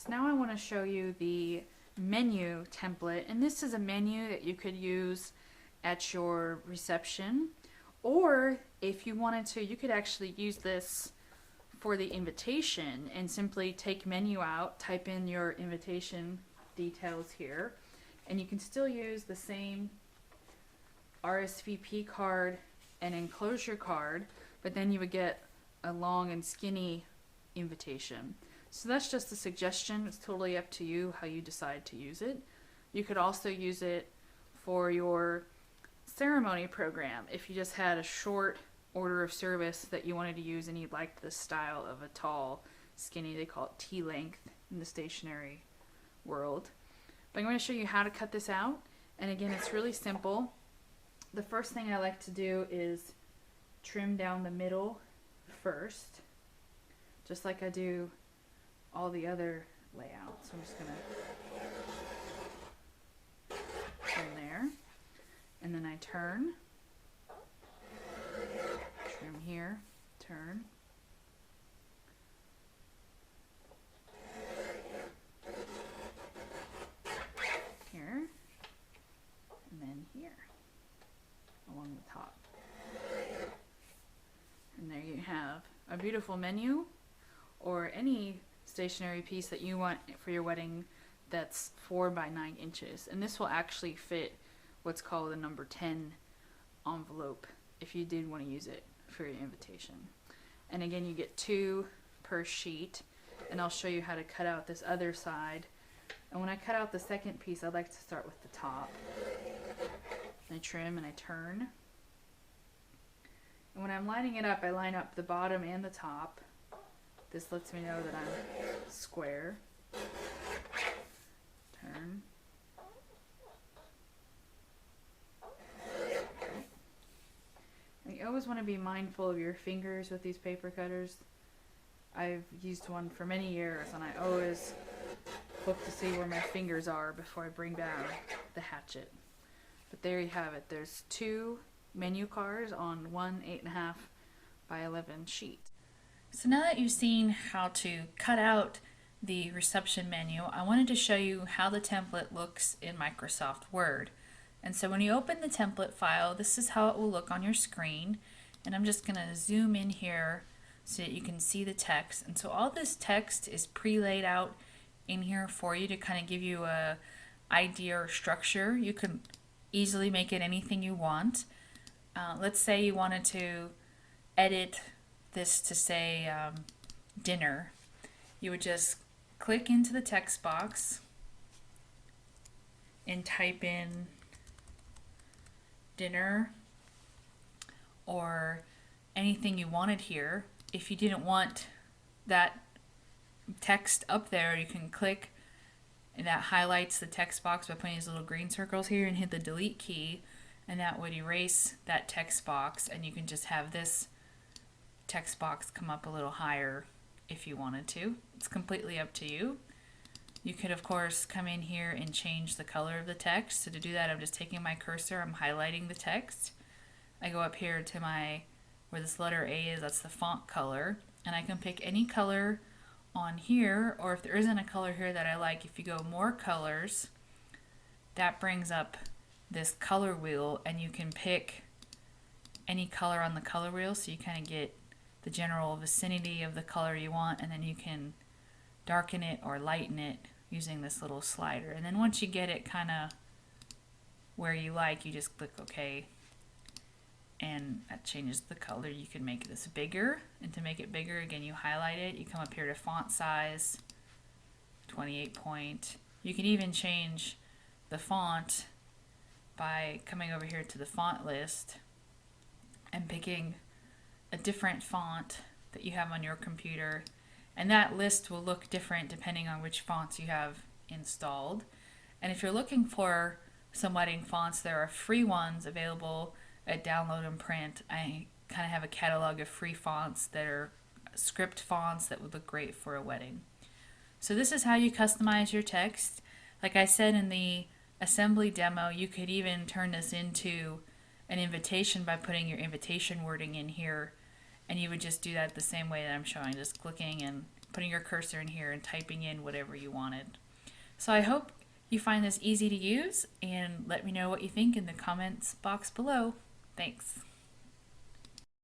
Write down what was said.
So now I want to show you the menu template, and this is a menu that you could use at your reception, or if you wanted to, you could actually use this for the invitation and simply take menu out, type in your invitation details here, and you can still use the same RSVP card and enclosure card, but then you would get a long and skinny invitation. So that's just a suggestion. It's totally up to you how you decide to use it. You could also use it for your ceremony program if you just had a short order of service that you wanted to use and you liked the style of a tall, skinny, they call it T-length in the stationery world. But I'm going to show you how to cut this out. And again, it's really simple. The first thing I like to do is trim down the middle first, just like I do all the other layouts. So I'm just going to trim there, and then I turn, trim here, turn, here, and then here along the top. And there you have a beautiful menu, or any stationery piece that you want for your wedding that's 4 by 9 inches. And this will actually fit what's called a number 10 envelope if you did want to use it for your invitation. And again, you get 2 per sheet, and I'll show you how to cut out this other side. And when I cut out the second piece, I like to start with the top. I trim and I turn. And when I'm lining it up, I line up the bottom and the top. This lets me know that I'm square. Turn. And you always want to be mindful of your fingers with these paper cutters. I've used one for many years, and I always look to see where my fingers are before I bring down the hatchet. But there you have it. There's 2 menu cards on one 8.5 by 11 sheet. So now that you've seen how to cut out the reception menu, I wanted to show you how the template looks in Microsoft Word. And so when you open the template file, this is how it will look on your screen. And I'm just going to zoom in here so that you can see the text. And so all this text is pre-laid out in here for you to kind of give you a idea or structure. You can easily make it anything you want. Let's say you wanted to edit this to say dinner. You would just click into the text box and type in dinner or anything you wanted here. If you didn't want that text up there, you can click, and that highlights the text box by putting these little green circles here, and hit the delete key, and that would erase that text box, and you can just have this text box come up a little higher if you wanted to. It's completely up to you. You could of course come in here and change the color of the text. So to do that, I'm just taking my cursor, I'm highlighting the text. I go up here to where this letter A is, that's the font color, and I can pick any color on here, or if there isn't a color here that I like, if you go more colors, that brings up this color wheel, and you can pick any color on the color wheel, so you kind of get the general vicinity of the color you want, and then you can darken it or lighten it using this little slider. And then once you get it kind of where you like, you just click OK, and that changes the color. You can make this bigger, and to make it bigger, again, you highlight it, you come up here to font size, 28 point. You can even change the font by coming over here to the font list and picking a different font that you have on your computer, and that list will look different depending on which fonts you have installed. And if you're looking for some wedding fonts, there are free ones available at Download and Print. I kind of have a catalog of free fonts that are script fonts that would look great for a wedding. So this is how you customize your text. Like I said in the assembly demo, you could even turn this into an invitation by putting your invitation wording in here, and you would just do that the same way that I'm showing, just clicking and putting your cursor in here and typing in whatever you wanted. So I hope you find this easy to use, and let me know what you think in the comments box below. Thanks.